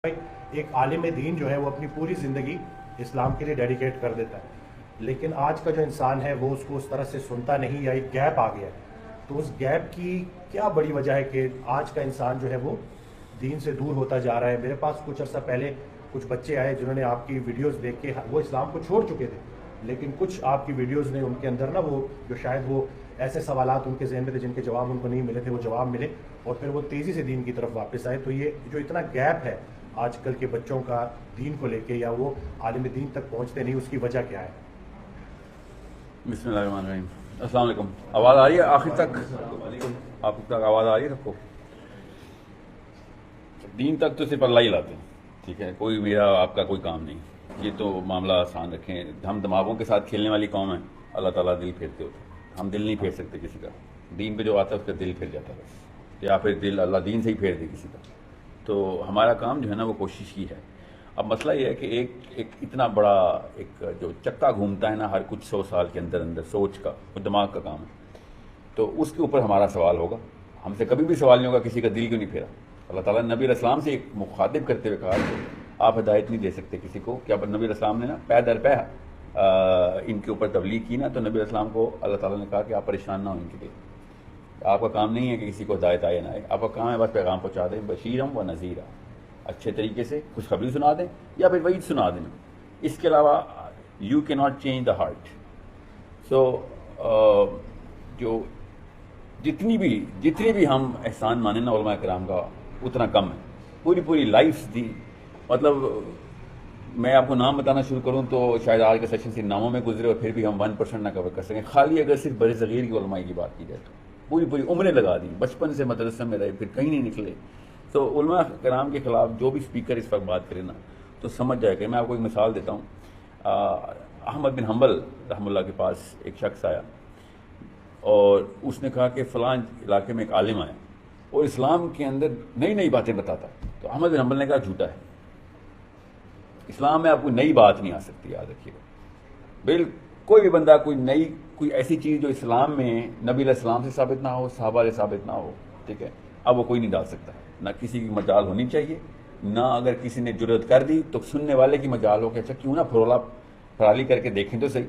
ایک عالم دین جو ہے وہ اپنی پوری زندگی اسلام کے لیے ڈیڈیکیٹ کر دیتا ہے، لیکن آج کا جو انسان ہے وہ اس کو اس طرح سے سنتا نہیں، یا ایک گیپ آ گیا ہے۔ تو اس گیپ کی کیا بڑی وجہ ہے کہ آج کا انسان جو ہے وہ دین سے دور ہوتا جا رہا ہے؟ میرے پاس کچھ عرصہ پہلے کچھ بچے آئے جنہوں نے آپ کی ویڈیوز دیکھ کے، وہ اسلام کو چھوڑ چکے تھے، لیکن کچھ آپ کی ویڈیوز نے ان کے اندر نا وہ جو شاید وہ ایسے سوالات ان کے ذہن میں تھے جن کے جواب ان کو نہیں ملے تھے، وہ جواب ملے اور پھر وہ تیزی سے دین کی طرف واپس آئے۔ تو یہ جو اتنا گیپ ہے آج کل کے بچوں کا دین کو لے کے، یا وہ عالم دین تک پہنچتے نہیں، اس کی وجہ کیا ہے؟ بسم اللہ الرحمن الرحیم۔ السلام علیکم۔ آواز آ رہی ہے آخر تک؟ آپ تک آواز آ رہی ہے؟ رکھو۔ دین تک تو صرف اللہ ہی لاتے ہیں، ٹھیک ہے، کوئی میرا آپ کا کوئی کام نہیں، یہ تو معاملہ آسان رکھیں۔ ہم دماغوں کے ساتھ کھیلنے والی قوم ہے، اللہ تعالیٰ دل پھیرتے ہوتے ہیں، ہم دل نہیں پھیر سکتے کسی کا۔ دین پہ جو آتا ہے اس کا دل پھیر جاتا ہے بس، یا پھر دل اللہ دین سے ہی پھیر دے کسی کا۔ تو ہمارا کام جو ہے نا وہ کوشش کی ہے۔ اب مسئلہ یہ ہے کہ ایک اتنا بڑا ایک جو چکا گھومتا ہے نا ہر کچھ 100 سال کے اندر اندر، سوچ کا، وہ دماغ کا کام ہے، تو اس کے اوپر ہمارا سوال ہوگا۔ ہم سے کبھی بھی سوال نہیں ہوگا کسی کا دل کیوں نہیں پھیرا۔ اللہ تعالیٰ نے نبی علیہ السلام سے ایک مخاطب کرتے ہوئے کہا کہ آپ ہدایت نہیں دے سکتے کسی کو، کیا نبی علیہ السلام نے نا پے در پے ان کے اوپر تبلیغ کی نا، تو نبی علیہ السلام کو اللہ تعالیٰ نے کہا کہ آپ پریشان نہ ہو ان کے لیے، آپ کا کام نہیں ہے کہ کسی کو ہدایت آئے نہ آئے، آپ کا کام ہے بس پیغام پہنچا دیں، بشیرم و نذیرہ، اچھے طریقے سے خوشخبری سنا دیں یا پھر وعید سنا دیں۔ اس کے علاوہ یو کی ناٹ چینج دا ہارٹ۔ سو جو جتنی بھی ہم احسان مانیں نا علماء کرام کا اتنا کم ہے۔ پوری لائف دی، مطلب میں آپ کو نام بتانا شروع کروں تو شاید آج کا سیشن صرف ناموں میں گزرے اور پھر بھی ہم 1% نہ کور کر سکیں، خالی اگر صرف بر صغیر کی علماء کی بات کی جائے تو پوری عمریں لگا دی، بچپن سے مدرسے میں رہے پھر کہیں نہیں نکلے۔ تو علماء کرام کے خلاف جو بھی اسپیکر اس وقت بات کرے نا تو سمجھ جائے گا۔ میں آپ کو ایک مثال دیتا ہوں۔ احمد بن حنبل رحمہ اللہ کے پاس ایک شخص آیا اور اس نے کہا کہ فلاں علاقے میں ایک عالم آیا اور اسلام کے اندر نئی باتیں بتاتا ہے۔ تو احمد بن حنبل نے کہا جھوٹا ہے، اسلام میں آپ کو نئی بات نہیں آ سکتی، یاد رکھیے گا۔ کوئی بھی بندہ کوئی ایسی چیز جو اسلام میں نبی علیہ السلام سے ثابت نہ ہو، صحابہ سے ثابت نہ ہو، ٹھیک ہے، اب وہ کوئی نہیں ڈال سکتا، نہ کسی کی مجال ہونی چاہیے، نہ اگر کسی نے جرأت کر دی تو سننے والے کی مجال ہو کہ اچھا کیوں نہ پھرالی کر کے دیکھیں تو صحیح،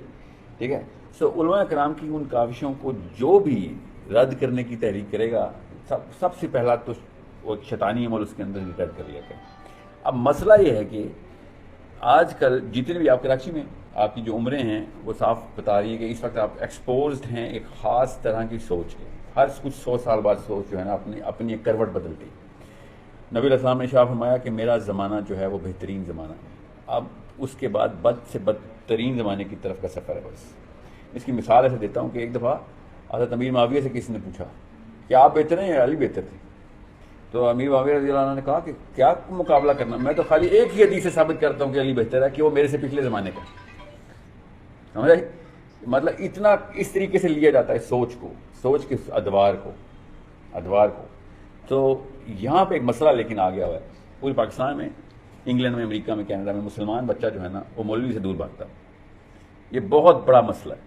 ٹھیک ہے۔ سو علماء کرام کی ان کاوشوں کو جو بھی رد کرنے کی تحریک کرے گا، سب سے پہلا تو وہ شیطانی عمل اس کے اندر رد کر لیا کرے۔ اب مسئلہ یہ ہے کہ آج کل جتنے بھی آپ کراچی میں آپ کی جو عمریں ہیں وہ صاف بتا رہی ہے کہ اس وقت آپ ایکسپوزڈ ہیں ایک خاص طرح کی سوچ کے، ہر کچھ 100 سال بعد سوچ جو ہے نا اپنی ایک کروٹ بدلتی ہے۔ نبی علیہ السلام نے ارشاد فرمایا کہ میرا زمانہ جو ہے وہ بہترین زمانہ ہے، اب اس کے بعد بد سے بدترین زمانے کی طرف کا سفر ہے بس۔ اس کی مثال ایسے دیتا ہوں کہ ایک دفعہ حضرت امیر معاویہ سے کسی نے پوچھا کہ آپ بہتر ہیں یا علی بہتر تھے؟ تو امیر معاویہ رضی اللہ عنہ نے کہا کہ کیا مقابلہ کرنا، میں تو خالی ایک ہی حدیث سے ثابت کرتا ہوں کہ علی بہتر ہے کہ وہ میرے سے پچھلے زمانے کا۔ سمجھ آئی؟ مطلب اتنا اس طریقے سے لیا جاتا ہے سوچ کے ادوار کو۔ تو یہاں پہ ایک مسئلہ لیکن آ گیا ہوا ہے پورے پاکستان میں، انگلینڈ میں، امریکہ میں، کینیڈا میں، مسلمان بچہ جو ہے نا وہ مولوی سے دور بھاگتا ہے۔ یہ بہت بڑا مسئلہ ہے،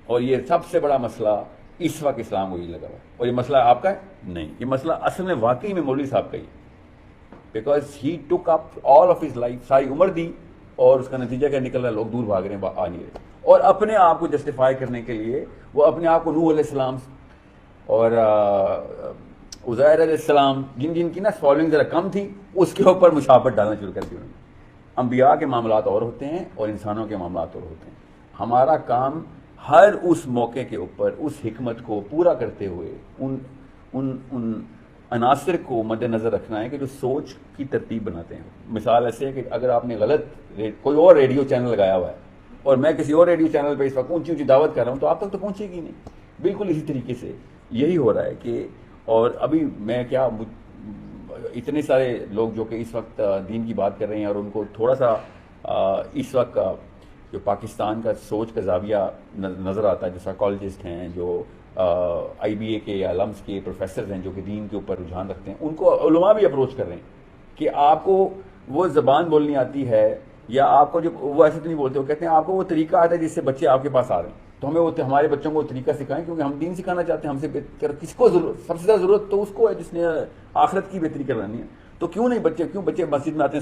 اور یہ سب سے بڑا مسئلہ اس وقت اسلام کو یہ لگا ہوا ہے۔ اور یہ مسئلہ آپ کا ہے؟ نہیں، یہ مسئلہ اصل میں واقعی میں مولوی صاحب کا ہی ہے، because he took up all of his life, ساری عمر دی، اور اس کا نتیجہ کیا نکل رہا ہے؟ لوگ دور بھاگ رہے ہیں، آ نہیں رہے، اور اپنے آپ کو جسٹیفائی کرنے کے لیے وہ اپنے آپ کو نوح علیہ السلام اور عزیر علیہ السلام جن کی نا فالوئنگ ذرا کم تھی اس کے اوپر مشابہت ڈالنا شروع کر دی انہوں نے۔ انبیاء کے معاملات اور ہوتے ہیں اور انسانوں کے معاملات اور ہوتے ہیں۔ ہمارا کام ہر اس موقع کے اوپر اس حکمت کو پورا کرتے ہوئے ان عناصر کو مد نظر رکھنا ہے کہ جو سوچ کی ترتیب بناتے ہیں۔ مثال ایسے ہے کہ اگر آپ نے غلط کوئی اور ریڈیو چینل لگایا ہوا ہے اور میں کسی اور ریڈیو چینل پہ اس وقت اونچی دعوت کر رہا ہوں تو آپ تک تو پہنچے گی نہیں۔ بالکل اسی طریقے سے یہی ہو رہا ہے کہ، اور ابھی میں کیا اتنے سارے لوگ جو کہ اس وقت دین کی بات کر رہے ہیں اور ان کو تھوڑا سا اس وقت جو پاکستان کا سوچ کا زاویہ نظر آتا ہے، جو سائیکالوجسٹ ہیں، جو آئی بی اے کے یا لمس کے پروفیسرز ہیں جو کہ دین کے اوپر رجحان رکھتے ہیں، ان کو علماء بھی اپروچ کر رہے ہیں کہ آپ کو وہ زبان بولنی آتی ہے، یا آپ کو جو وہ ایسے تو نہیں بولتے، وہ کہتے ہیں آپ کو وہ طریقہ آتا ہے جس سے بچے آپ کے پاس آ رہے ہیں، تو ہمیں وہ ہمارے بچوں کو وہ طریقہ سکھائیں، کیونکہ ہم دین سکھانا چاہتے ہیں۔ ہم سے بہتر کس کو ضرورت، سب سے زیادہ ضرورت تو اس کو ہے جس نے آخرت کی بہتری کرانی ہے۔ تو کیوں بچے مسجد میں آتے ہیں